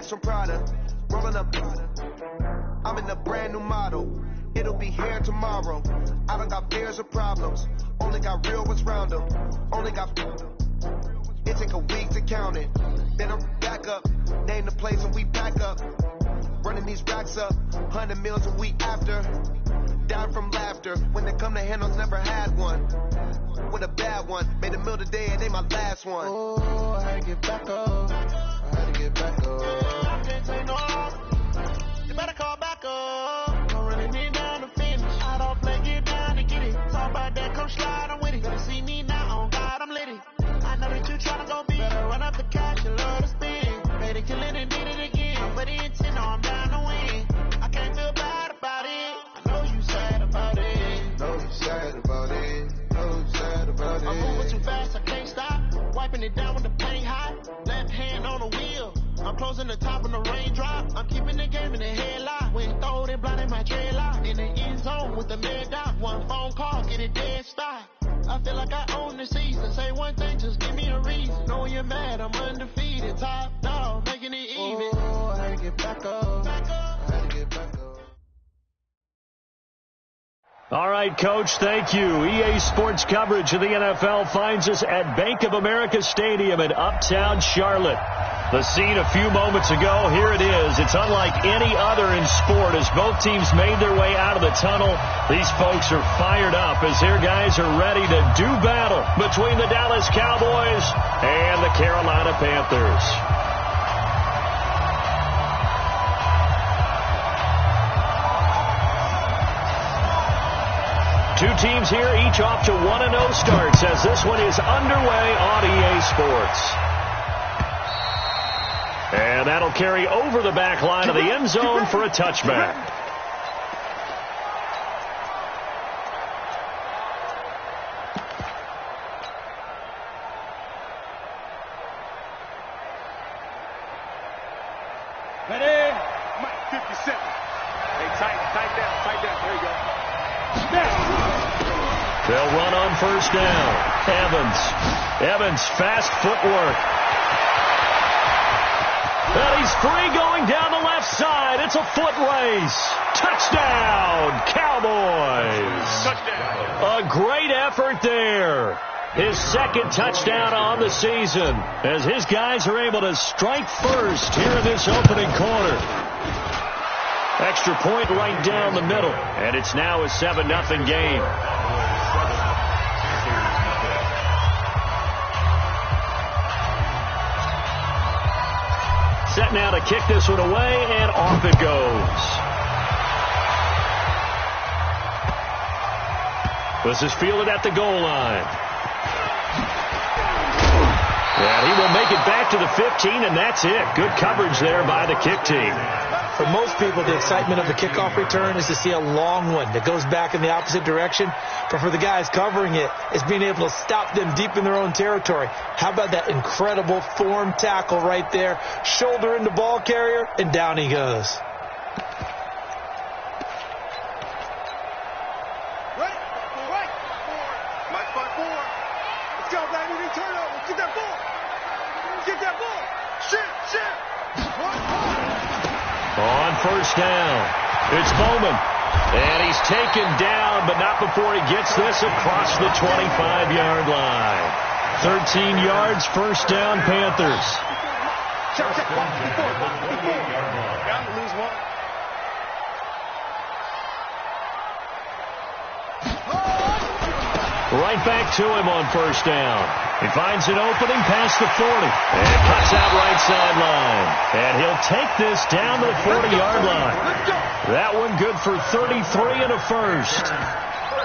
bags from Prada. Rolling up. I'm in a brand new model. It'll be here tomorrow. I don't got fears or problems. Only got real ones round them. Only got. It take a week to count it. Then I'm back up. Name the place and we pack up. Running these racks up. 100 meals a week after. Down from laughter. When they come to handles, never had one. With a bad one. Made a meal today and they my last one. Oh, I had to get back up. I had to get back up. I can't say no. You better call back up. Don't really need down to finish. I don't play, get down to get it. Talk about that, come slide, I'm with it. Better see me now, on God, I'm litty. I know that you tryna go big. Better run up the cash, you love to spend. Made it, kill it, and did it again. But the intent, no, I'm down to win. I can't feel bad about it. I know you sad about it. Know you sad about it. Know you sad about it. I'm moving too fast, I can't stop. Wiping it down with the paint hot. Left hand on the wheel. I'm closing the top when the raindrop. I'm keeping the game in the headlock. When throwed and blinded my dreadlock. In the end zone with the mid dot. One phone call, get it dead stop. I feel like I own the season. Say one thing, just give me a reason. Know you're mad, I'm undefeated. Top dog, making it even. Oh, I had to get back up. I had to get back up. All right, Coach, thank you. EA Sports coverage of the NFL finds us at Bank of America Stadium in Uptown Charlotte. The scene a few moments ago, here it is. It's unlike any other in sport as both teams made their way out of the tunnel. These folks are fired up as their guys are ready to do battle between the Dallas Cowboys and the Carolina Panthers. Two teams here, each off to 1-0 starts as this one is underway on EA Sports. And that'll carry over the back line of the end zone for a touchback. Ready? Mike 57. Hey, tight down. There you go. They'll run on first down. Evans, fast footwork. And he's free going down the left side. It's a foot race. Touchdown, Cowboys. Touchdown. A great effort there. His second touchdown on the season as his guys are able to strike first here in this opening quarter. Extra point right down the middle. And it's now a 7-0 game. Set now to kick this one away, and off it goes. This is fielded at the goal line. And he will make it back to the 15, and that's it. Good coverage there by the kick team. For most people, the excitement of the kickoff return is to see a long one that goes back in the opposite direction. But for the guys covering it, it's being able to stop them deep in their own territory. How about that incredible form tackle right there? Shoulder into ball carrier, and down he goes. Right. Mike 5-4. Let's go, baby. Return over. Get that ball. Shit. On first down, it's Bowman. And he's taken down, but not before he gets this across the 25-yard line. 13 yards, first down, Panthers. Right back to him on first down. He finds an opening past the 40 and cuts out right sideline. And he'll take this down to the 40-yard line. That one good for 33 and a first.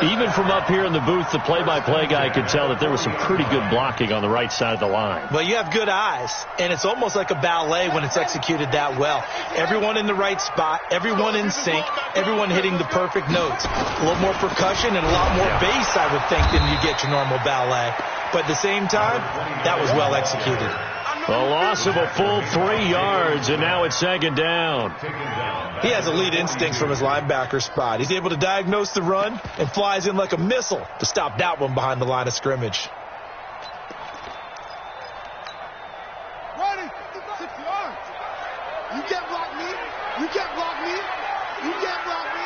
Even from up here in the booth, the play-by-play guy could tell that there was some pretty good blocking on the right side of the line. Well, you have good eyes, and it's almost like a ballet when it's executed that well. Everyone in the right spot, everyone in sync, everyone hitting the perfect notes. A little more percussion and a lot more bass, I would think, than you get your normal ballet. But at the same time, that was well executed. A loss of a full 3 yards, and now it's second down. He has elite instincts from his linebacker spot. He's able to diagnose the run and flies in like a missile to stop that one behind the line of scrimmage. Ready? 6 yards. You can't block me. You can't block me. You can't block me.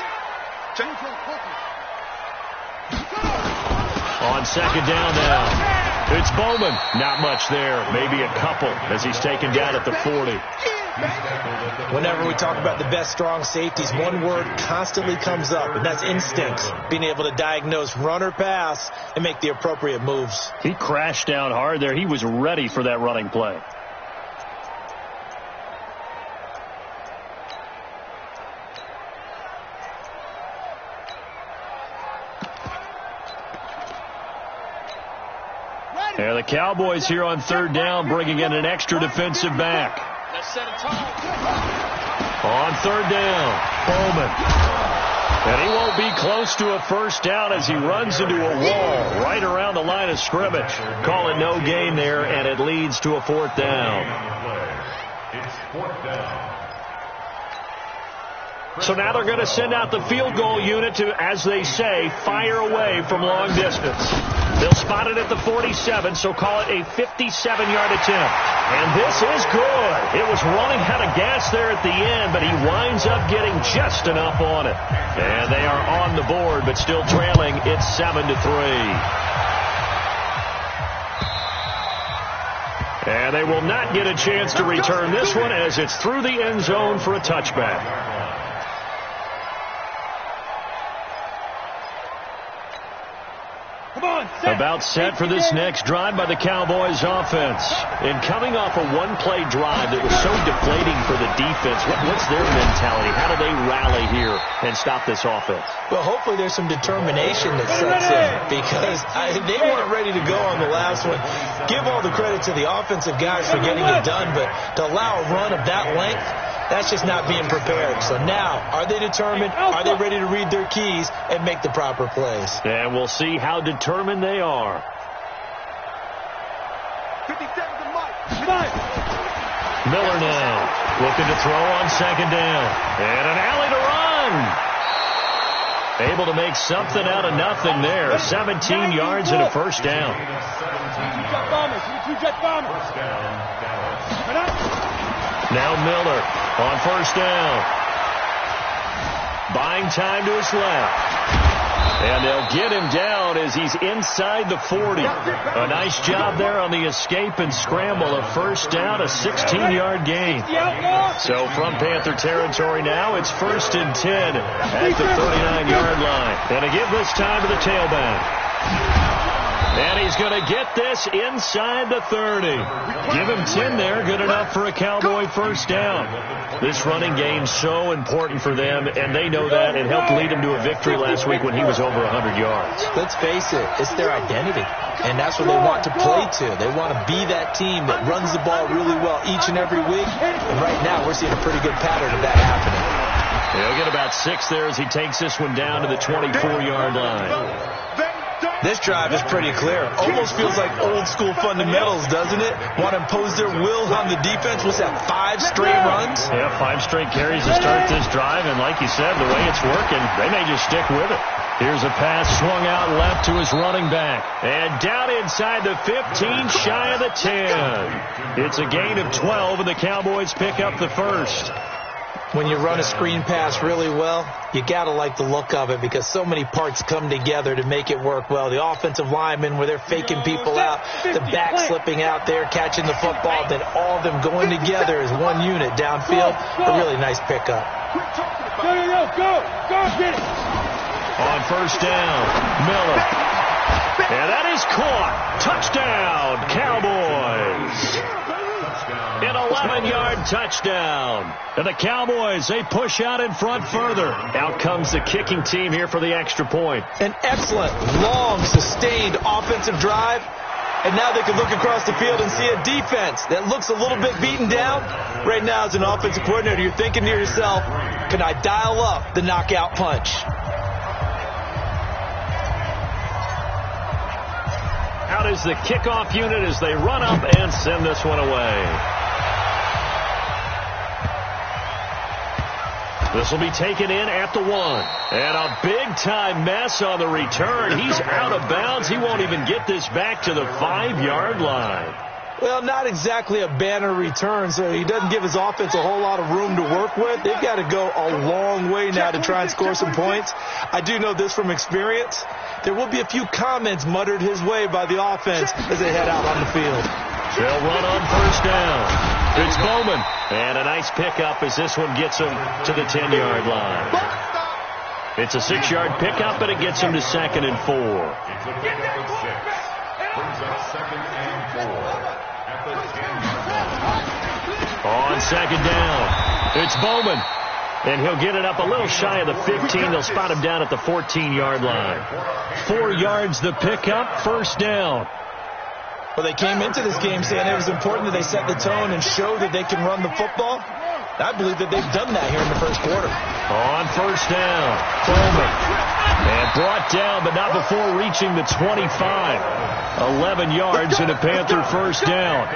On second down now, it's Bowman. Not much there. Maybe a couple as he's taken down at the 40. Whenever we talk about the best strong safeties, one word constantly comes up, and that's instincts. Being able to diagnose run or pass and make the appropriate moves. He crashed down hard there. He was ready for that running play. And the Cowboys here on third down bringing in an extra defensive back. On third down, Bowman. And he won't be close to a first down as he runs into a wall right around the line of scrimmage. Call it no gain there, and it leads to a fourth down. It's fourth down. So now they're going to send out the field goal unit to, as they say, fire away from long distance. They'll spot it at the 47, so call it a 57-yard attempt. And this is good. It was running out of gas there at the end, but he winds up getting just enough on it. And they are on the board, but still trailing. It's 7-3. And they will not get a chance to return this one as it's through the end zone for a touchback. About set for this next drive by the Cowboys offense. And coming off a one-play drive that was so deflating for the defense, what's their mentality? How do they rally here and stop this offense? Well, hopefully there's some determination that sets in because they weren't ready to go on the last one. Give all the credit to the offensive guys for getting it done, but to allow a run of that length, that's just not being prepared. So now, are they determined? Are they ready to read their keys and make the proper plays? And we'll see how determined they are. 50 seconds to Mike. Miller now looking to throw on second down. And an alley to run. Able to make something out of nothing there. 17 yards and a first down. Now Miller on first down. Buying time to his left. And they'll get him down as he's inside the 40. A nice job there on the escape and scramble. A first down, a 16-yard gain. So from Panther territory now, it's 1st and 10 at the 39-yard line. And to give this time to the tailback. And he's going to get this inside the 30. Give him 10 there. Good enough for a Cowboy first down. This running game so important for them, and they know that. It helped lead them to a victory last week when he was over 100 yards. Let's face it, it's their identity, and that's what they want to play to. They want to be that team that runs the ball really well each and every week, and right now we're seeing a pretty good pattern of that happening. He'll get about 6 there as he takes this one down to the 24-yard line. This drive is pretty clear. Almost feels like old school fundamentals, doesn't it? Want to impose their will on the defense. What's that, 5 straight runs? Yeah, 5 straight carries to start this drive. And like you said, the way it's working, they may just stick with it. Here's a pass swung out left to his running back. And down inside the 15, shy of the 10. It's a gain of 12, and the Cowboys pick up the first. When you run a screen pass really well, you got to like the look of it because so many parts come together to make it work well. The offensive linemen, where they're faking people out, the back slipping out there, catching the football, then all of them going together as one unit downfield. A really nice pickup. On first down, Miller. And that is caught. Touchdown, Cowboys. An 11-yard touchdown. And the Cowboys, they push out in front further. Out comes the kicking team here for the extra point. An excellent, long, sustained offensive drive. And now they can look across the field and see a defense that looks a little bit beaten down. Right now, as an offensive coordinator, you're thinking to yourself, can I dial up the knockout punch? Out is the kickoff unit as they run up and send this one away. This will be taken in at the 1. And a big-time mess on the return. He's out of bounds. He won't even get this back to the 5-yard line. Well, not exactly a banner return, so he doesn't give his offense a whole lot of room to work with. They've got to go a long way now to try and score some points. I do know this from experience. There will be a few comments muttered his way by the offense as they head out on the field. They'll run on first down. It's Bowman. And a nice pickup as this one gets him to the 10-yard line. It's a 6-yard pickup, and it gets him to 2nd and 4. It's a pickup of 6. Brings up 2nd and 4. On 2nd down, it's Bowman. And he'll get it up a little shy of the 15. They'll spot him down at the 14-yard line. 4 yards the pickup, 1st down. Well, they came into this game saying it was important that they set the tone and show that they can run the football. I believe that they've done that here in the first quarter. On 1st down, Bowman. And brought down, but not before reaching the 25. 11 yards and a Panther 1st down.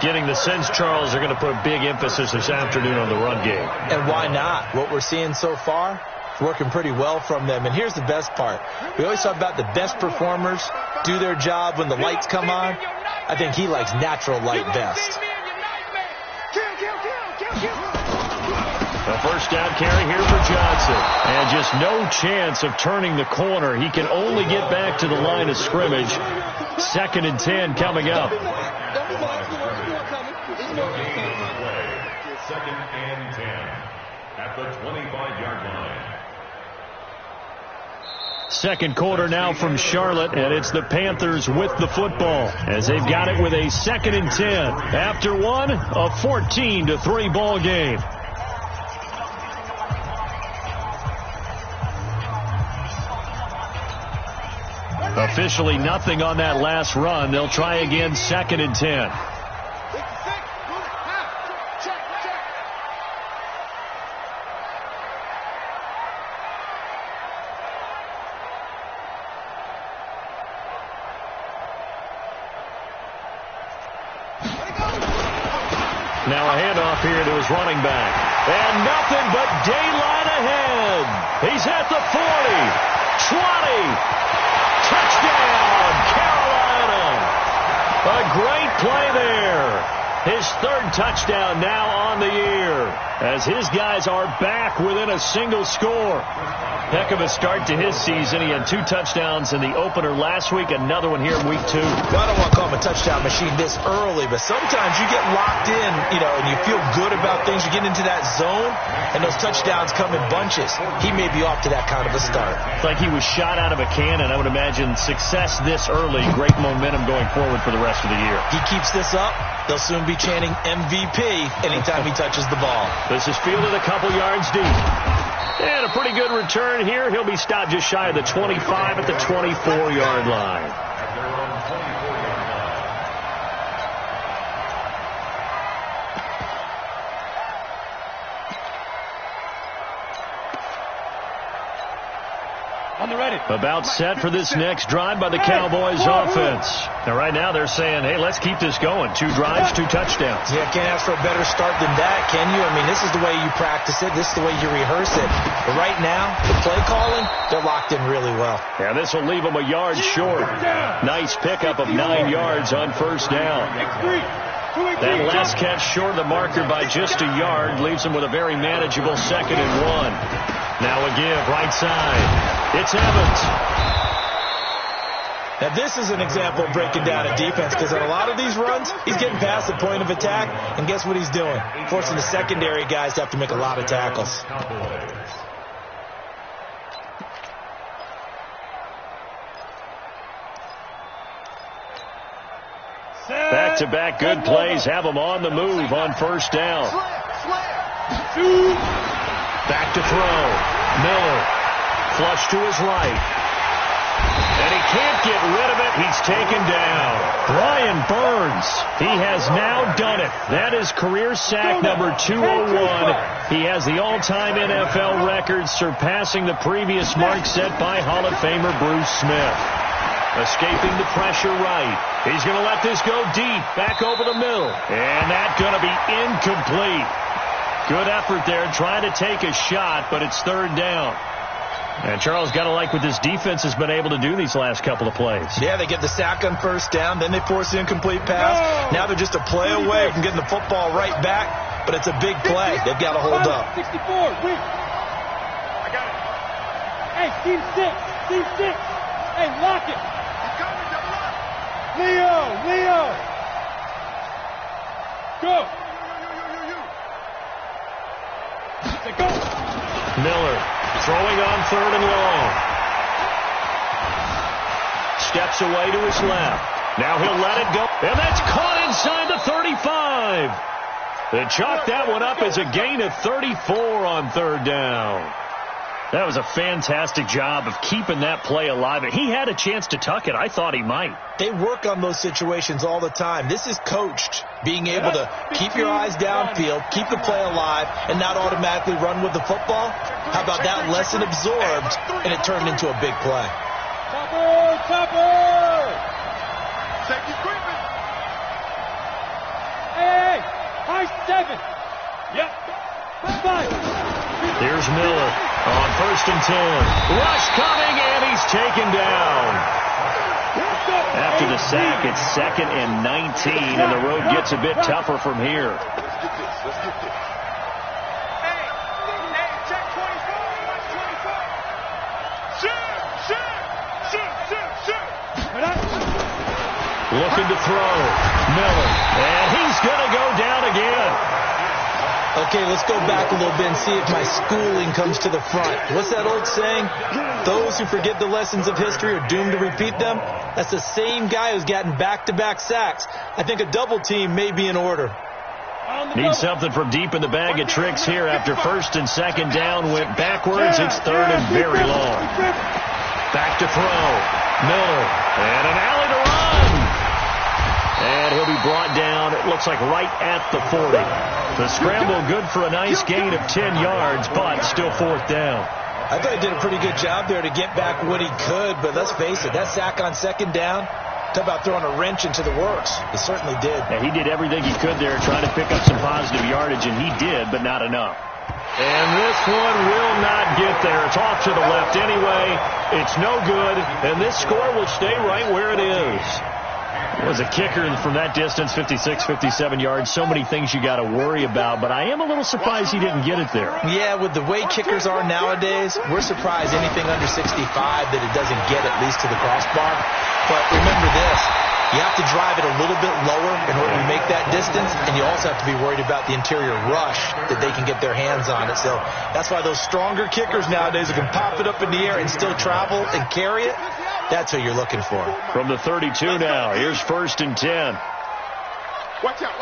Getting the sense, Charles, they're going to put a big emphasis this afternoon on the run game. And why not? What we're seeing so far is working pretty well from them. And here's the best part. We always talk about the best performers do their job when the lights come on. I think he likes natural light best. A 1st down carry here for Johnson. And just no chance of turning the corner. He can only get back to the line of scrimmage. 2nd and 10 coming up. 2nd and 10 at the 25-yard line. Second quarter now from Charlotte, and it's the Panthers with the football as they've got it with a 2nd and 10. After one, a 14-3 ball game. Officially nothing on that last run. They'll try again, 2nd and 10. Now a handoff here to his running back. And nothing but daylight ahead. He's at the 40, 20. Touchdown, Carolina. A great play there. His 3rd touchdown now on the year as his guys are back within a single score. Heck of a start to his season. He had 2 touchdowns in the opener last week, another one here in week 2. Well, I don't want to call him a touchdown machine this early, but sometimes you get locked in, and you feel good about things. You get into that zone, and those touchdowns come in bunches. He may be off to that kind of a start. It's like he was shot out of a cannon. I would imagine success this early, great momentum going forward for the rest of the year. He keeps this up, they'll soon be chanting MVP anytime he touches the ball. This is fielded a couple yards deep. And a pretty good return here. He'll be stopped just shy of the 25 at the 24-yard line. About set for this next drive by the Cowboys offense. Now, right now, they're saying, hey, let's keep this going. 2 drives, 2 touchdowns. Yeah, can't ask for a better start than that, can you? I mean, this is the way you practice it. This is the way you rehearse it. But right now, the play calling, they're locked in really well. Yeah, this will leave them a yard short. Nice pickup of 9 yards on 1st down. That last catch short of the marker by just a yard leaves them with a very manageable 2nd and 1. Now a give, right side. It's Evans. Now this is an example of breaking down a defense, because on a lot of these runs, he's getting past the point of attack, and guess what he's doing? Forcing the secondary guys to have to make a lot of tackles. Back-to-back good plays have them on the move on 1st down. Back to throw. Miller. Flush to his right. And he can't get rid of it. He's taken down. Brian Burns. He has now done it. That is career sack number 201. He has the all-time NFL record, surpassing the previous mark set by Hall of Famer Bruce Smith. Escaping the pressure right. He's going to let this go deep. Back over the middle. And that's going to be incomplete. Good effort there trying to take a shot, but it's 3rd down. And Charles, got to like what this defense has been able to do these last couple of plays. Yeah, they get the sack on first down, then they force the incomplete pass. Now they're just a play away from getting the football right back, but it's a big play. They've got to hold up. 64, wait. I got it. Hey, team six. Hey, lock it. He's coming, Leo. Go. Go. Miller throwing on 3rd and long. Steps away to his left. Now he'll let it go. And that's caught inside the 35. They chalk that one up as a gain of 34 on 3rd down. That was a fantastic job of keeping that play alive. He had a chance to tuck it. I thought he might. They work on those situations all the time. This is coached, being able to keep your eyes downfield, keep the play alive, and not automatically run with the football. How about that lesson absorbed, and it turned into a big play? Topper! Safety creeping. Hey, high 7. Yep. 5. Here's Miller on 1st and 10. Rush coming, and he's taken down. After the sack, it's 2nd and 19, and the road gets a bit tougher from here. Let's get this. Hey, check 24. Watch 24. Shoot. Looking to throw. Miller, and he's going to go down again. Okay, let's go back a little bit and see if my schooling comes to the front. What's that old saying? Those who forget the lessons of history are doomed to repeat them. That's the same guy who's gotten back-to-back sacks. I think a double team may be in order. Need something from deep in the bag of tricks here after 1st and 2nd down went backwards. It's 3rd and very long. Back to throw. Miller, and an alley to run. And he'll be brought down, it looks like right at the 40. The scramble good for a nice gain of 10 yards, but still 4th down. I thought he did a pretty good job there to get back what he could, but let's face it, that sack on 2nd down, talk about throwing a wrench into the works. He certainly did. Yeah, he did everything he could there, trying to pick up some positive yardage, and he did, but not enough. And this one will not get there. It's off to the left anyway. It's no good, and this score will stay right where it is. Was a kicker from that distance, 56, 57 yards. So many things you got to worry about, but I am a little surprised he didn't get it there. Yeah, with the way kickers are nowadays, we're surprised anything under 65 that it doesn't get at least to the crossbar. But remember this, you have to drive it a little bit lower in order to make that distance, and you also have to be worried about the interior rush that they can get their hands on it. So that's why those stronger kickers nowadays who can pop it up in the air and still travel and carry it, that's what you're looking for. From the 32 now, here's 1st and 10. Watch out.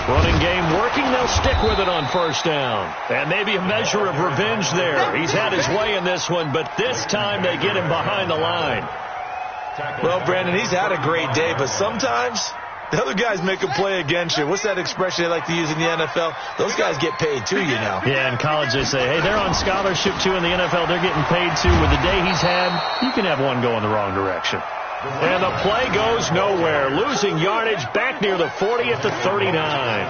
Running game working, they'll stick with it on 1st down. And maybe a measure of revenge there. He's had his way in this one, but this time they get him behind the line. Well, Brandon, he's had a great day, but sometimes the other guys make a play against you. What's that expression they like to use in the NFL? Those guys get paid too, you know. Yeah, in college they say, hey, they're on scholarship too. In the NFL, they're getting paid too. With the day he's had, you can have one go in the wrong direction. And the play goes nowhere. Losing yardage back near the 40 at the 39.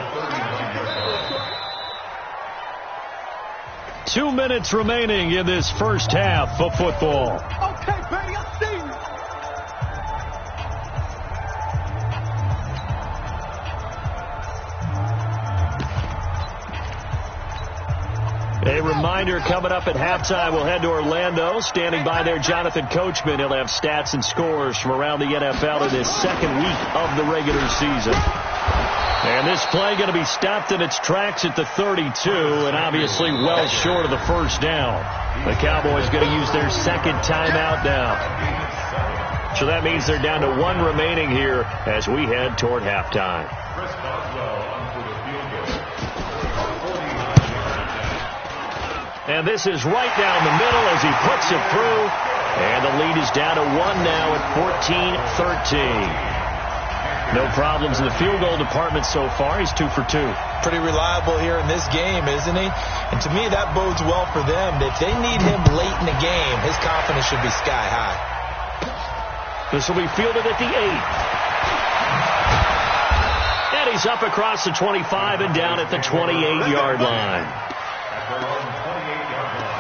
2 minutes remaining in this first half of football. Okay, Betty, I see you. A reminder coming up at halftime, we'll head to Orlando. Standing by there, Jonathan Coachman. He'll have stats and scores from around the NFL in this 2nd week of the regular season. And this play going to be stopped in its tracks at the 32, and obviously well short of the 1st down. The Cowboys going to use their 2nd timeout now. So that means they're down to 1 remaining here as we head toward halftime. And this is right down the middle as he puts it through. And the lead is down to 1 now at 14-13. No problems in the field goal department so far. He's 2 for 2. Pretty reliable here in this game, isn't he? And to me, that bodes well for them. If they need him late in the game, his confidence should be sky high. This will be fielded at the 8. Plays up across the 25 and down at the 28-yard line. At their own 28-yard line.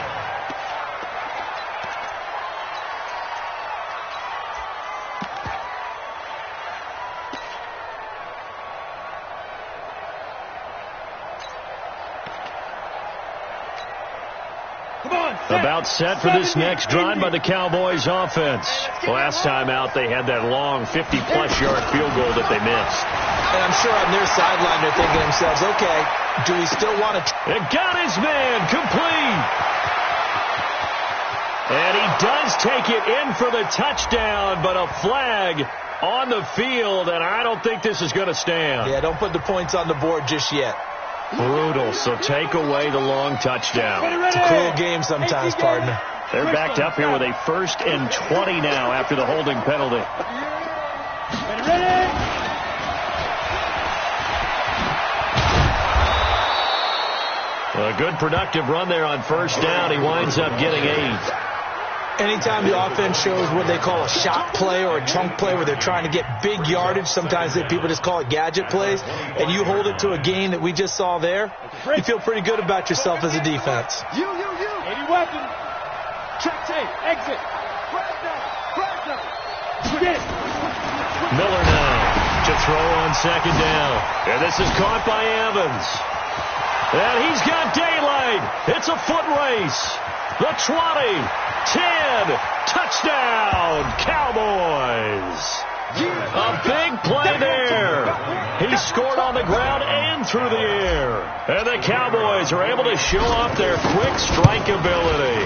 About set for this next drive by the Cowboys offense. Last time out, they had that long 50-plus yard field goal that they missed. And I'm sure on their sideline they're thinking to themselves, okay, do we still want to... It got his man complete. And he does take it in for the touchdown, but a flag on the field, and I don't think this is going to stand. Yeah, don't put the points on the board just yet. Brutal, so take away the long touchdown. It's a cruel game sometimes, partner. They're backed up here with a 1st and 20 now after the holding penalty. A good productive run there on 1st down. He winds up getting 8. Anytime the offense shows what they call a shot play or a chunk play where they're trying to get big yardage, sometimes people just call it gadget plays, and you hold it to a gain that we just saw there, you feel pretty good about yourself as a defense. 80 weapons. Check tape. Exit. Get it. Miller now to throw on 2nd down. And this is caught by Evans. And he's got daylight. It's a foot race. The 20, 10, touchdown, Cowboys. A big play there. He scored on the ground and through the air. And the Cowboys are able to show off their quick strike ability.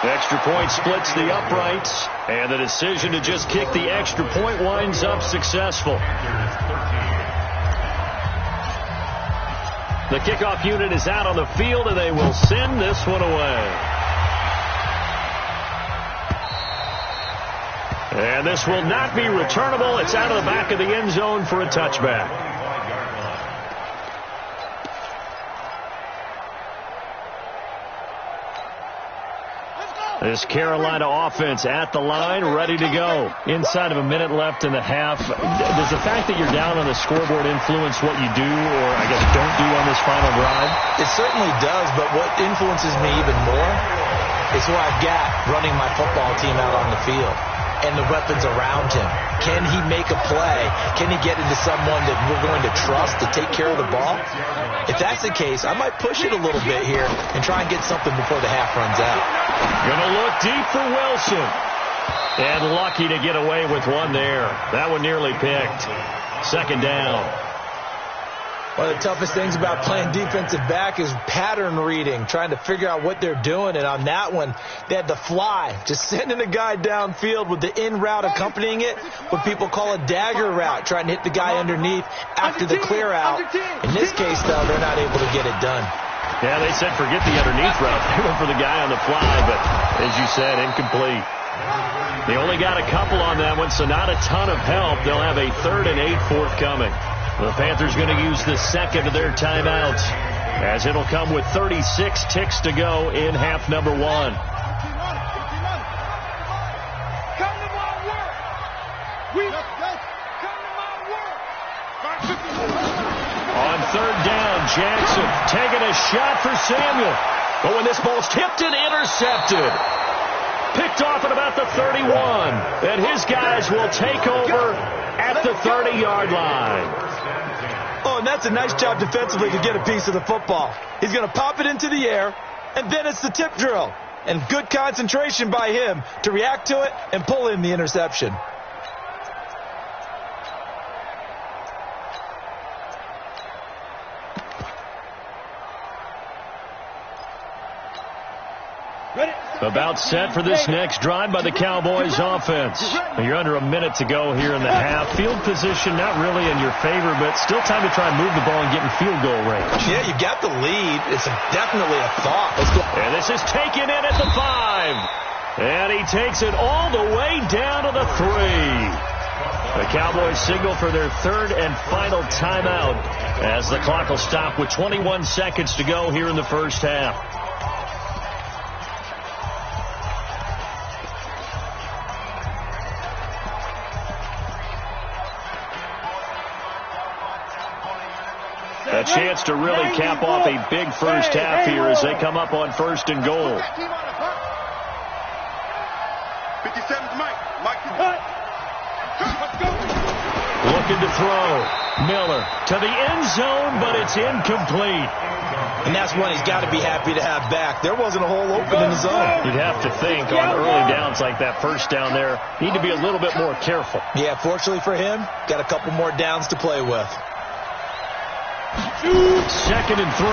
The extra point splits the uprights, and the decision to just kick the extra point winds up successful. The kickoff unit is out on the field, and they will send this one away. And this will not be returnable. It's out of the back of the end zone for a touchback. This Carolina offense at the line, ready to go. Inside of a minute left in the half. Does the fact that you're down on the scoreboard influence what you do, or I guess don't do on this final drive? It certainly does, but what influences me even more is who I've got running my football team out on the field and the weapons around him. Can he make a play? Can he get into someone that we're going to trust to take care of the ball? If that's the case, I might push it a little bit here and try and get something before the half runs out. Gonna look deep for Wilson. And lucky to get away with one there. That one nearly picked. 2nd down. One of the toughest things about playing defensive back is pattern reading, trying to figure out what they're doing. And on that one, they had to fly, just sending a guy downfield with the in route accompanying it, what people call a dagger route, trying to hit the guy underneath after the clear out. In this case, though, they're not able to get it done. Yeah, they said forget the underneath route. They went for the guy on the fly, but as you said, incomplete. They only got a couple on that one, so not a ton of help. They'll have a 3rd and 8 forthcoming. The Panthers going to use the second of their timeouts, as it'll come with 36 ticks to go in half number 1. On 3rd down, Jackson taking a shot for Samuel. But when this ball's tipped and intercepted, picked off at about the 31, and his guys will take over at the 30-yard line. Oh, and that's a nice job defensively to get a piece of the football. He's going to pop it into the air, and then it's the tip drill. And good concentration by him to react to it and pull in the interception. About set for this next drive by the Cowboys offense. You're under a minute to go here in the half. Field position not really in your favor, but still time to try and move the ball and get in field goal range. Yeah, you got the lead. It's definitely a thought. Let's go. And this is taken in at the 5. And he takes it all the way down to the 3. The Cowboys signal for their 3rd and final timeout as the clock will stop with 21 seconds to go here in the first half. A chance to really cap off a big first half here as they come up on 1st and goal. 57's Mike. Looking to throw. Miller to the end zone, but it's incomplete. And that's one he's got to be happy to have back. There wasn't a hole open in the zone. You'd have to think on early downs like that first down there, need to be a little bit more careful. Yeah, fortunately for him, got a couple more downs to play with. 2nd and 3.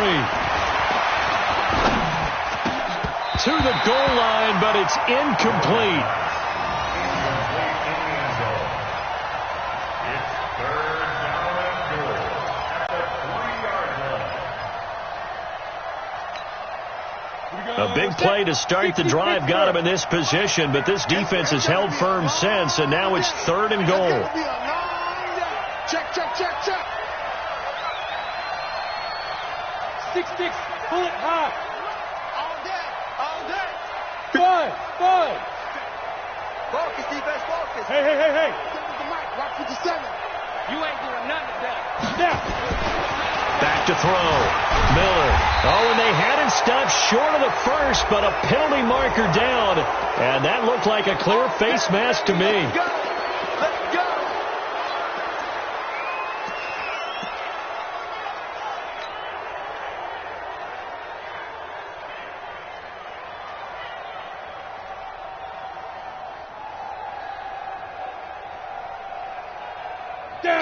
To the goal line, but it's incomplete. A big play to start the drive got him in this position, but this defense has held firm since, and now it's 3rd and goal. Check. 6-6, pull it high. All day. 5. Focus, defense, focus. Hey. The mic, rock 57. You ain't doing nothing today. Now. Back to throw. Miller. Oh, and they had it stopped short of the first, but a penalty marker down. And that looked like a clear face mask to me. Let's go.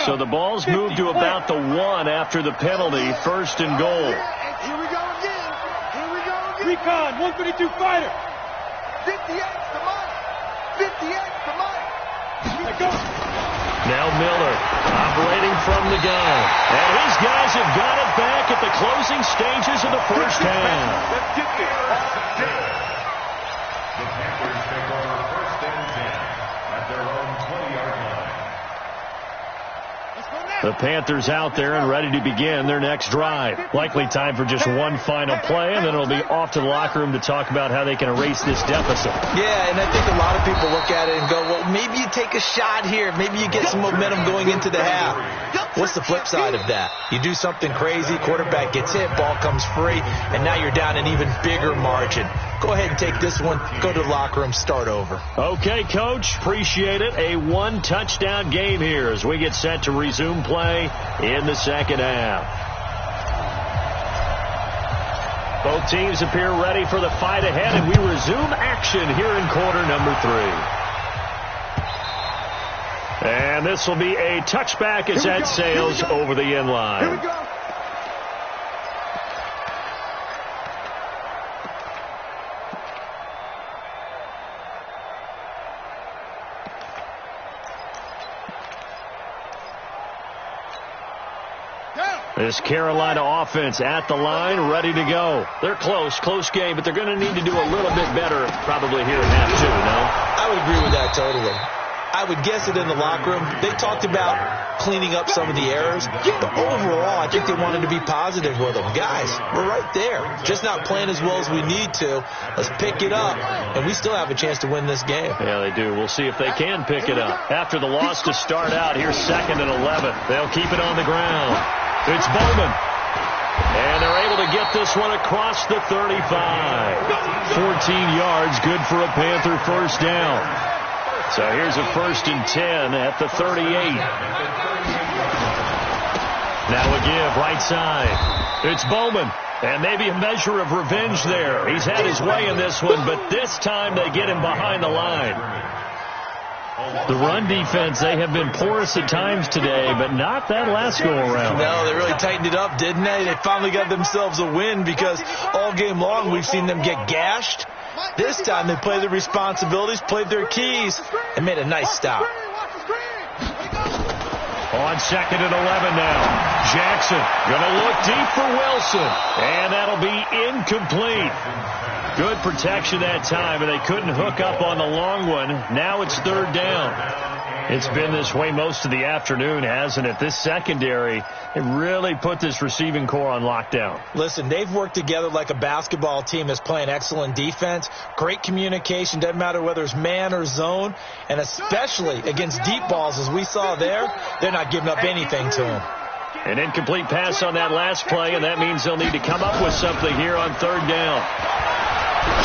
So the ball's moved to about the 1 after the penalty. 1st and goal. Here we go again. Recon, 132 fighter. 58's the mic. 58's the mic. Let go. Now Miller operating from the gun. And his guys have got it back at the closing stages of the first half. Let's get this. The Panthers take over 1st and 10 at their own 20-yard line. The Panthers out there and ready to begin their next drive. Likely time for just one final play, and then it'll be off to the locker room to talk about how they can erase this deficit. Yeah, and I think a lot of people look at it and go, well, maybe you take a shot here. Maybe you get some momentum going into the half. What's the flip side of that? You do something crazy, quarterback gets hit, ball comes free, and now you're down an even bigger margin. Go ahead and take this one, go to the locker room, start over. Okay, Coach, appreciate it. A 1-touchdown game here as we get set to resume play in the second half. Both teams appear ready for the fight ahead, and we resume action here in quarter number 3. And this will be a touchback as that sails over the end line. Here we go. This Carolina offense at the line, ready to go. They're close game, but they're going to need to do a little bit better probably here in half 2, no? I would agree with that totally. I would guess it in the locker room. They talked about cleaning up some of the errors, but overall, I think they wanted to be positive with them. Guys, we're right there. Just not playing as well as we need to. Let's pick it up, and we still have a chance to win this game. Yeah, they do. We'll see if they can pick it up. After the loss to start out, here's 2nd and 11. They'll keep it on the ground. It's Bowman. And they're able to get this one across the 35. 14 yards, good for a Panther first down. So here's a 1st and 10 at the 38. Now a give, right side. It's Bowman. And maybe a measure of revenge there. He's had his way in this one, but this time they get him behind the line. The run defense, they have been porous at times today, but not that last go-around. No, they really tightened it up, didn't they? They finally got themselves a win because all game long we've seen them get gashed. This time they played their responsibilities, played their keys, and made a nice stop. On 2nd and 11 now. Jackson going to look deep for Wilson, and that'll be incomplete. Good protection that time, and they couldn't hook up on the long one. Now it's 3rd down. It's been this way most of the afternoon, hasn't it? This secondary, it really put this receiving core on lockdown. Listen, they've worked together like a basketball team that's playing excellent defense. Great communication, doesn't matter whether it's man or zone, and especially against deep balls as we saw there, they're not giving up anything to them. An incomplete pass on that last play, and that means they'll need to come up with something here on third down.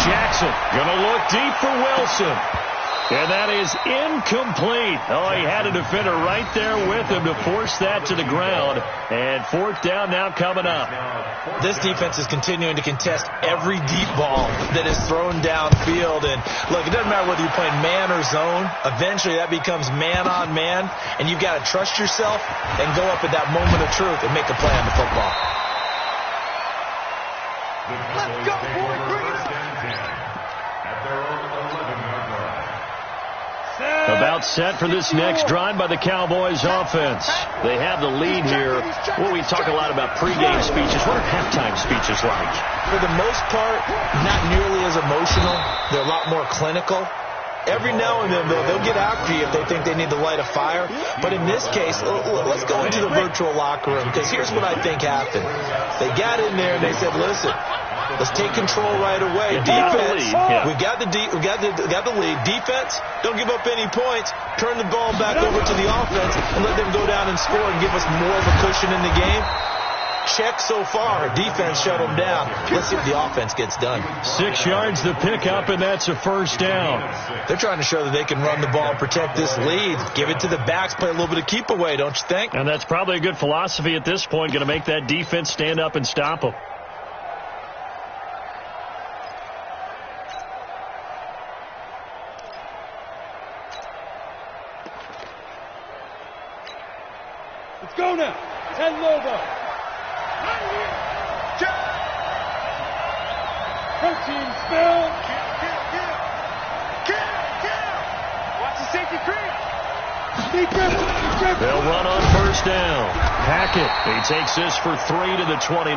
Jackson going to look deep for Wilson. And that is incomplete. Oh, he had a defender right there with him to force that to the ground. And fourth down now coming up. This defense is continuing to contest every deep ball that is thrown downfield. And, look, it doesn't matter whether you're playing man or zone. Eventually that becomes man on man. And you've got to trust yourself and go up at that moment of truth and make a play on the football. Let's go, boy. Bring it up. At their own 11-yard line. About set for this next drive by the Cowboys offense. They have the lead here. Well, we talk a lot about pregame speeches. What are halftime speeches like? For the most part, not nearly as emotional. They're a lot more clinical. Every now and then, though, they'll get after you if they think they need to light a fire. But in this case, let's go into the virtual locker room, because here's what I think happened. They got in there and they said, listen, let's take control right away. Defense, we got the lead. Defense, don't give up any points. Turn the ball back over to the offense and let them go down and score and give us more of a cushion in the game. Check so far. Defense shut them down. Let's see what the offense gets done. 6 yards the pickup, and that's a first down. They're trying to show that they can run the ball and protect this lead. Give it to the backs, play a little bit of keep away, don't you think? And that's probably a good philosophy at this point, going to make that defense stand up and stop them. Let's go now. 10 Lobo. Protein spill. Watch the safety creep. They'll run on first down. Hackett, he takes this for 3 to the 29.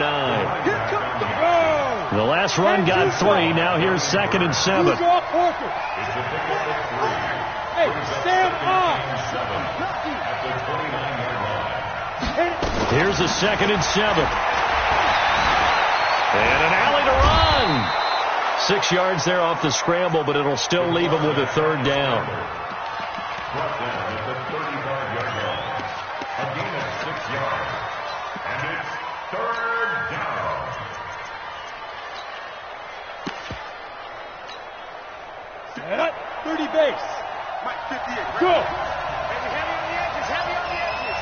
The last run got 3. Now here's 2nd and 7. Hey, stand up. Here's a 2nd and 7. And an alley to run. 6 yards there off the scramble, but it'll still leave him with a third down. Brought down at the 35-yard line. A gain of 6 yards. And it's third down. Set up. 30 base. Mike 58. Go. Heavy on the edges. Heavy on the edges.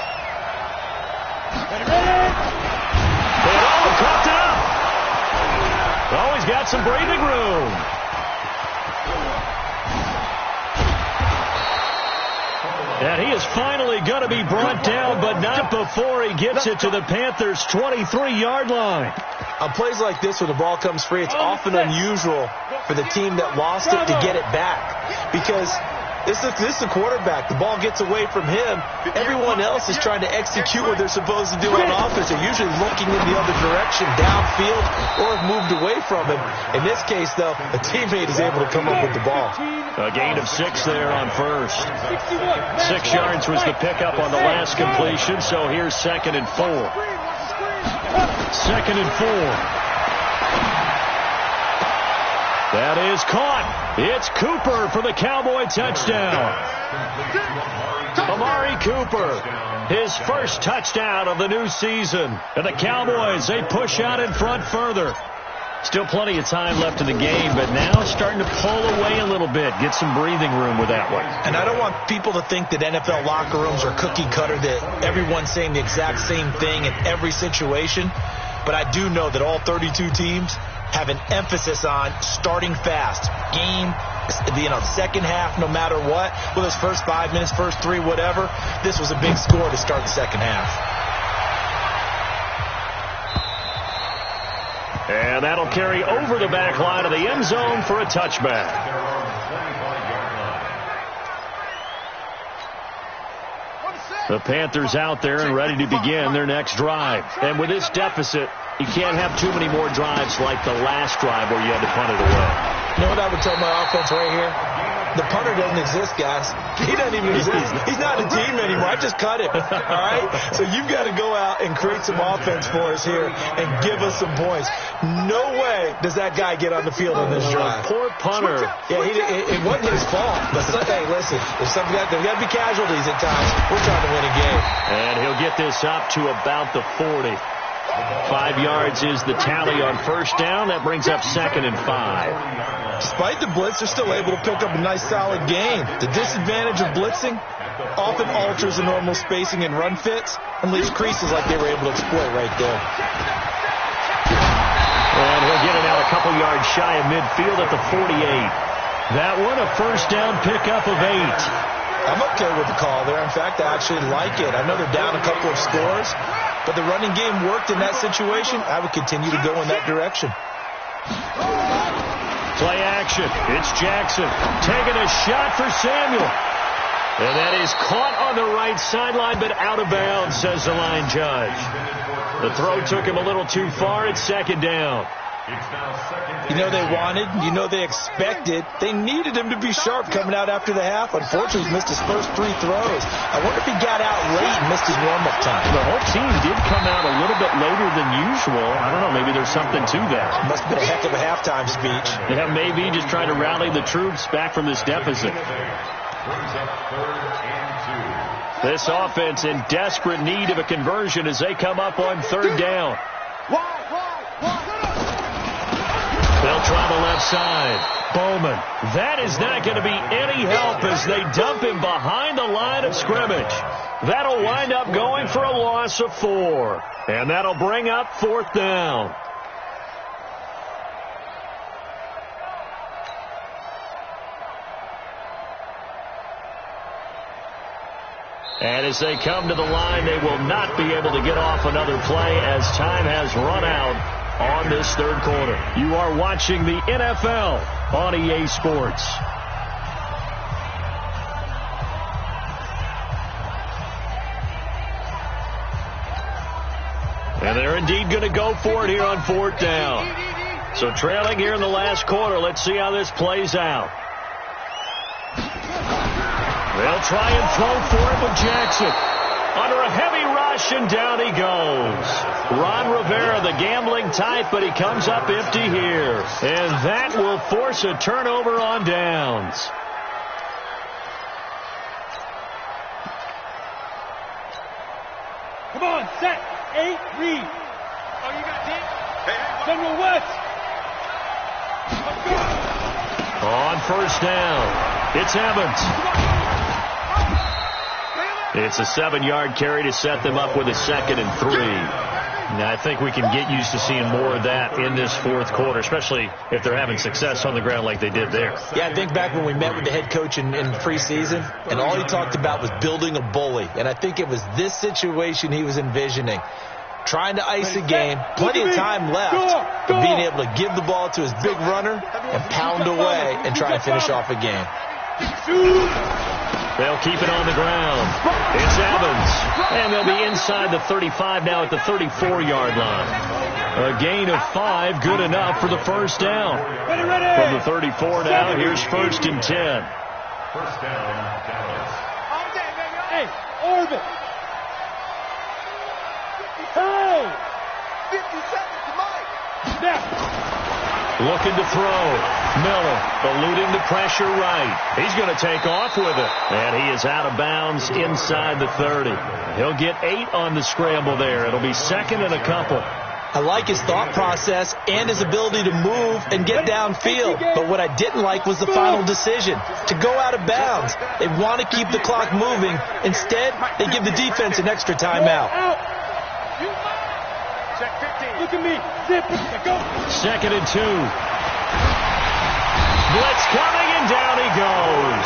Ready. Oh, coughed it up. Oh, he's got some breathing room. And he is finally going to be brought down, but not before he gets it to the Panthers' 23-yard line. On plays like this where the ball comes free, it's often unusual for the team that lost it to get it back, because this is the quarterback. The ball gets away from him. Everyone else is trying to execute what they're supposed to do on offense. They're usually looking in the other direction, downfield, or have moved away from him. In this case, though, a teammate is able to come up with the ball. A gain of 6 there on first. 6 yards was the pickup on the last completion, so here's 2nd and 4. 2nd and 4. That is caught. It's Cooper for the Cowboy touchdown. Amari Cooper, his first touchdown of the new season. And the Cowboys, they push out in front further. Still plenty of time left in the game, but now starting to pull away a little bit. Get some breathing room with that one. And I don't want people to think that NFL locker rooms are cookie cutter, that everyone's saying the exact same thing in every situation. But I do know that all 32 teams have an emphasis on starting fast. Game, second half, no matter what. Well, those first 5 minutes, first 3, whatever. This was a big score to start the second half. And that'll carry over the back line of the end zone for a touchback. The Panthers out there and ready to begin their next drive. And with this deficit, you can't have too many more drives like the last drive where you had to punt it away. You know what I would tell my offense right here? The punter doesn't exist, guys. He doesn't even exist. He's not a team anymore. I just cut him. All right? So you've got to go out and create some offense for us here and give us some points. No way does that guy get on the field on this drive. Poor punter. Yeah, it wasn't his fault. But hey, listen, there's got to be casualties at times. We're trying to win a game. And he'll get this up to about the 40. 5 yards is the tally on first down. That brings up 2nd and 5. Despite the blitz, they're still able to pick up a nice, solid gain. The disadvantage of blitzing often alters the normal spacing and run fits and leaves creases like they were able to exploit right there. And he'll get it out a couple yards shy of midfield at the 48. That one, a first down pickup of 8. I'm okay with the call there. In fact, I actually like it. I know they're down a couple of scores, but the running game worked in that situation. I would continue to go in that direction. Play action. It's Jackson taking a shot for Samuel. And that is caught on the right sideline, but out of bounds, says the line judge. The throw took him a little too far. It's 2nd down. You know they wanted, you know they expected. They needed him to be sharp coming out after the half. Unfortunately, he missed his first 3 throws. I wonder if he got out late and missed his warm-up time. The whole team did come out a little bit later than usual. I don't know, maybe there's something to that. Must have been a heck of a halftime speech. Yeah, maybe just trying to rally the troops back from this deficit. This offense in desperate need of a conversion as they come up on 3rd down. They'll try the left side. Bowman. That is not going to be any help as they dump him behind the line of scrimmage. That'll wind up going for a loss of 4. And that'll bring up 4th down. And as they come to the line, they will not be able to get off another play as time has run out on this 3rd quarter. You are watching the NFL on EA Sports. And they're indeed going to go for it here on 4th down. So trailing here in the last quarter, let's see how this plays out. They'll try and throw for it with Jackson. Under a heavy rush, and down he goes. Ron Rivera, the gambling type, but he comes up empty here. And that will force a turnover on downs. Come on, set, 8, read. Oh, you got deep? General West. Let's go. On first down, it's Evans. It's a 7-yard carry to set them up with a 2nd and 3. Now, I think we can get used to seeing more of that in this 4th quarter, especially if they're having success on the ground like they did there. Yeah, I think back when we met with the head coach in preseason, and all he talked about was building a bully. And I think it was this situation he was envisioning. Trying to ice a game, plenty of time left, but being able to give the ball to his big runner and pound away and try and finish off a game. They'll keep it on the ground. It's Evans. And they'll be inside the 35 now at the 34-yard line. A gain of 5, good enough for the first down. From the 34 now, here's 1st and 10. First down, Dallas. Hey, orbit. Hey! 50 seconds to Mike. Now. Looking to throw. Miller eluding the pressure right. He's going to take off with it. And he is out of bounds inside the 30. He'll get 8 on the scramble there. It'll be 2nd and a couple. I like his thought process and his ability to move and get downfield. But what I didn't like was the final decision, to go out of bounds. They want to keep the clock moving. Instead, they give the defense an extra timeout. Check 15. Look at me. Zip. Go. 2nd and 2. Blitz coming, and down he goes.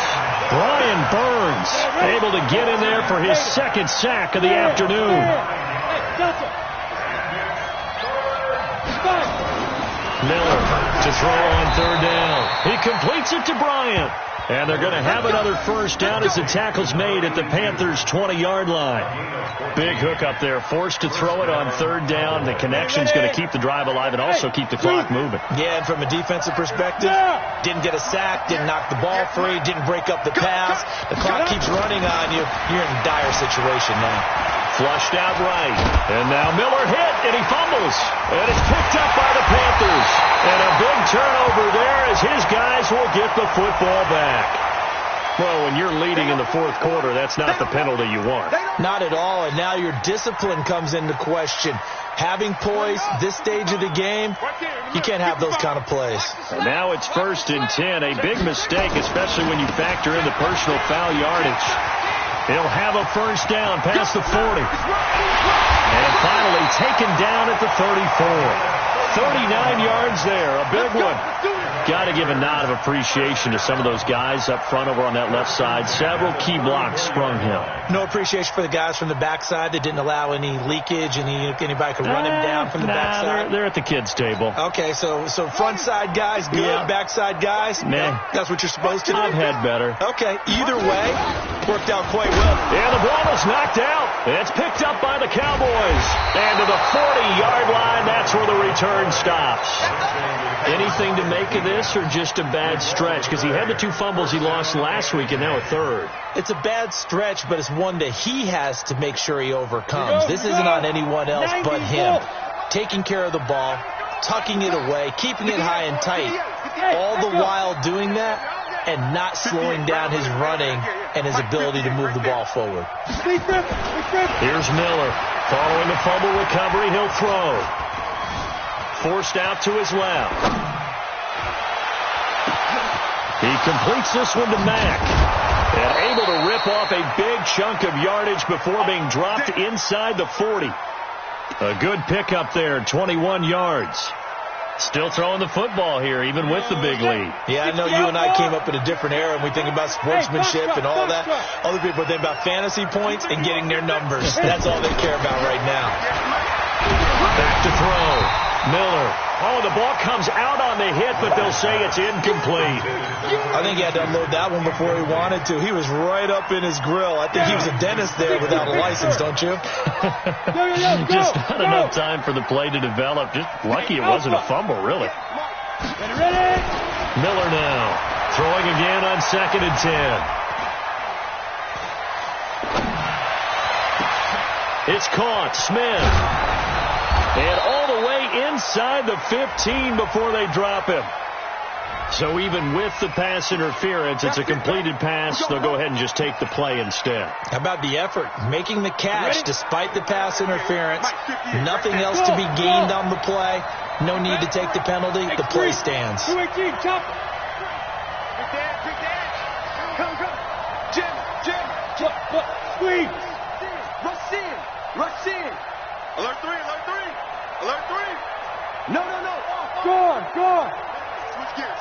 Brian Burns able to get in there for his 2nd sack of the afternoon. Miller To throw on third down. He completes it to Bryant. And they're going to have another first down as the tackle's made at the Panthers' 20-yard line. Big hook up there. Forced to throw it on third down. The connection's going to keep the drive alive and also keep the clock moving. Yeah, and from a defensive perspective, didn't get a sack, didn't knock the ball free, didn't break up the pass. The clock keeps running on you. You're in a dire situation now. Flushed out right. And now Miller hit, and he fumbles. And it's picked up by the Panthers. And a big turnover there as his guys will get the football back. Well, when you're leading in the fourth quarter, that's not the penalty you want. Not at all, and now your discipline comes into question. Having poise this stage of the game, you can't have those kind of plays. And now it's 1st and 10. A big mistake, especially when you factor in the personal foul yardage. He'll have a first down past the 40. And finally taken down at the 34. 39 yards there, a big one. Got to give a nod of appreciation to some of those guys up front over on that left side. Several key blocks sprung him. No appreciation for the guys from the backside that didn't allow any leakage, and anybody could run him down from the backside. They're at the kids' table. Okay, so front side guys good, backside guys? Man, that's what you're supposed to do? I've had better. Okay, either way, worked out quite well. Yeah, the ball is knocked out. It's picked up by the Cowboys. And to the 40-yard line, that's where the return stops. Anything to make of this, or just a bad stretch? Because he had the 2 fumbles he lost last week and now a third. It's a bad stretch, but it's one that he has to make sure he overcomes. This isn't on anyone else but him. Taking care of the ball, tucking it away, keeping it high and tight. All the while doing that and not slowing down his running and his ability to move the ball forward. Here's Miller. Following the fumble recovery, he'll throw. Forced out to his left. He completes this one to Mack. And able to rip off a big chunk of yardage before being dropped inside the 40. A good pickup there, 21 yards. Still throwing the football here, even with the big lead. Yeah, I know you and I came up in a different era, and we think about sportsmanship and all that. Other people think about fantasy points and getting their numbers. That's all they care about right now. Back to throw. Miller. Oh, the ball comes out on the hit, but they'll say it's incomplete. I think he had to unload that one before he wanted to. He was right up in his grill. I think he was a dentist there without a license, don't you? Just not enough time for the play to develop. Just lucky it wasn't a fumble, really. Miller now. Throwing again on 2nd and 10. It's caught. Smith. And all the way inside the 15 before they drop him. So even with the pass interference, it's a completed pass. They'll go ahead and just take the play instead. How about the effort? Making the catch despite the pass interference. Nothing else to be gained on the play. No need to take the penalty. The play stands. 218, chop. Come. Jim. Squeeze. Rush in. Alert 3. No. Gone.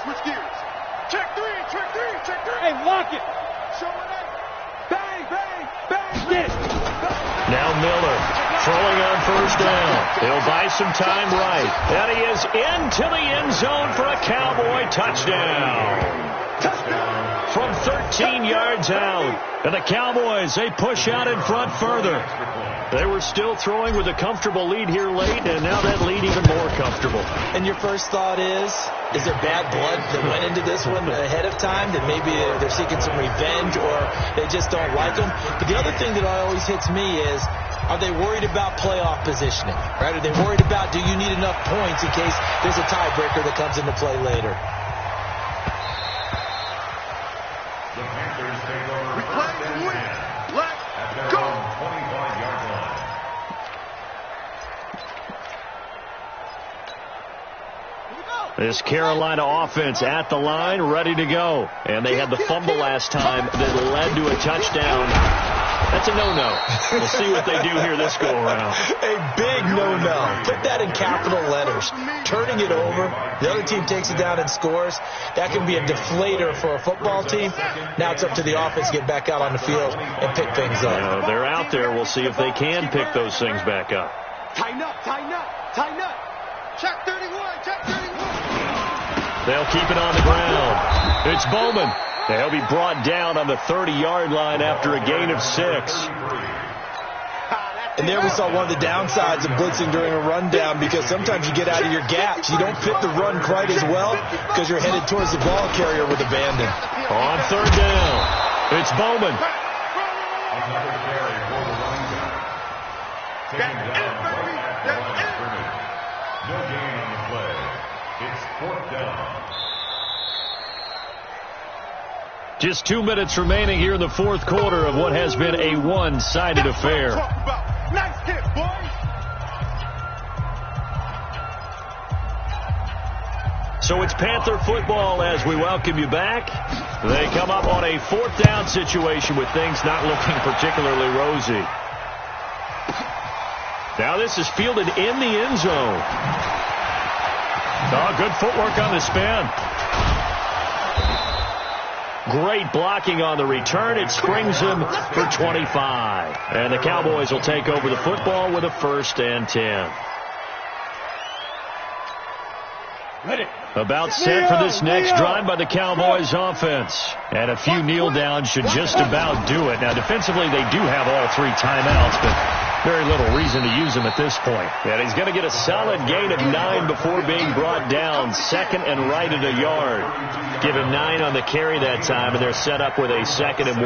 Switch gears. Check three. Hey, lock it. Show it. Bang. Get it. Now Miller throwing on first down. He'll buy some time right. And he is into the end zone for a Cowboy touchdown. From 13 yards out. And the Cowboys, they push out in front further. They were still throwing with a comfortable lead here late, and now that lead even more comfortable. And your first thought is there bad blood that went into this one ahead of time, that maybe they're seeking some revenge or they just don't like them? But the other thing that always hits me is, are they worried about playoff positioning? Right? Are they worried about, do you need enough points in case there's a tiebreaker that comes into play later? The Panthers take over. We play to win. Let's go. 25-yard line. This Carolina offense at the line, ready to go. And they had the fumble last time that led to a touchdown. That's a no-no. We'll see what they do here this go-around. A big no-no. Put that in capital letters. Turning it over, the other team takes it down and scores. That can be a deflator for a football team. Now it's up to the offense to get back out on the field and pick things up. They're out there. We'll see if they can pick those things back up. Tighten up. Check 31. They'll keep it on the ground. It's Bowman. They'll be brought down on the 30-yard line after a gain of 6. And there we saw one of the downsides of blitzing during a rundown, because sometimes you get out of your gaps. You don't fit the run quite as well because you're headed towards the ball carrier with abandon. On 3rd down, it's Bowman. Another carry for the running back. Taken down right at the line of scrimmage. No gain on the play. It's 4th down. Just 2 minutes remaining here in the 4th quarter of what has been a one-sided affair. Nice hit, boys. So it's Panther football as we welcome you back. They come up on a 4th down situation with things not looking particularly rosy. Now this is fielded in the end zone. Oh, good footwork on the spin. Great blocking on the return. It springs him for 25. And the Cowboys will take over the football with a 1st and 10. Ready. About set for this next drive by the Cowboys offense. And a few kneel downs should just about do it. Now defensively they do have all 3 timeouts, but very little reason to use them at this point. And he's going to get a solid gain of 9 before being brought down. 2nd and right at a yard. Give him 9 on the carry that time, and they're set up with a 2nd and 1.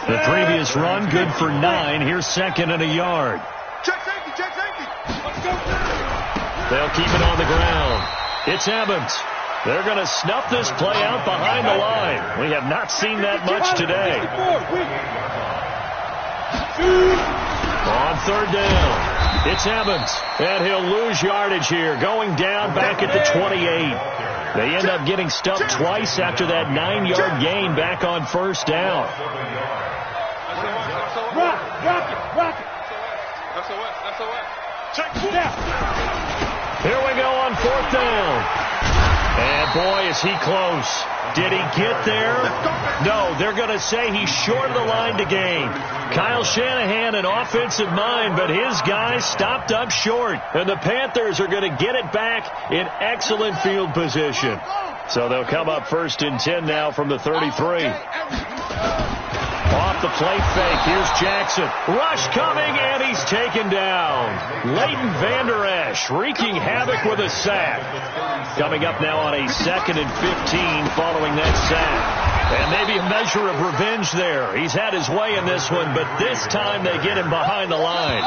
The previous run, good for 9. Here's 2nd and a yard. Check safety, check safety. Let's go. They'll keep it on the ground. It's Evans. They're going to snuff this play out behind the line. We have not seen that much today. On 3rd down, it's Evans, and he'll lose yardage here, going down back at the 28. They end up getting stuffed twice after that 9-yard gain back on 1st down. Rock it. Check down. Here we go on 4th down. And boy, is he close. Did he get there? No, they're going to say he's short of the line to gain. Kyle Shanahan, an offensive mind, but his guys stopped up short. And the Panthers are going to get it back in excellent field position. So they'll come up 1st and 10 now from the 33. Off the play fake, here's Jackson. Rush coming, and he's taken down. Leighton Vander Esch wreaking havoc with a sack. Coming up now on a 2nd and 15 following that sack. And maybe a measure of revenge there. He's had his way in this one, but this time they get him behind the line.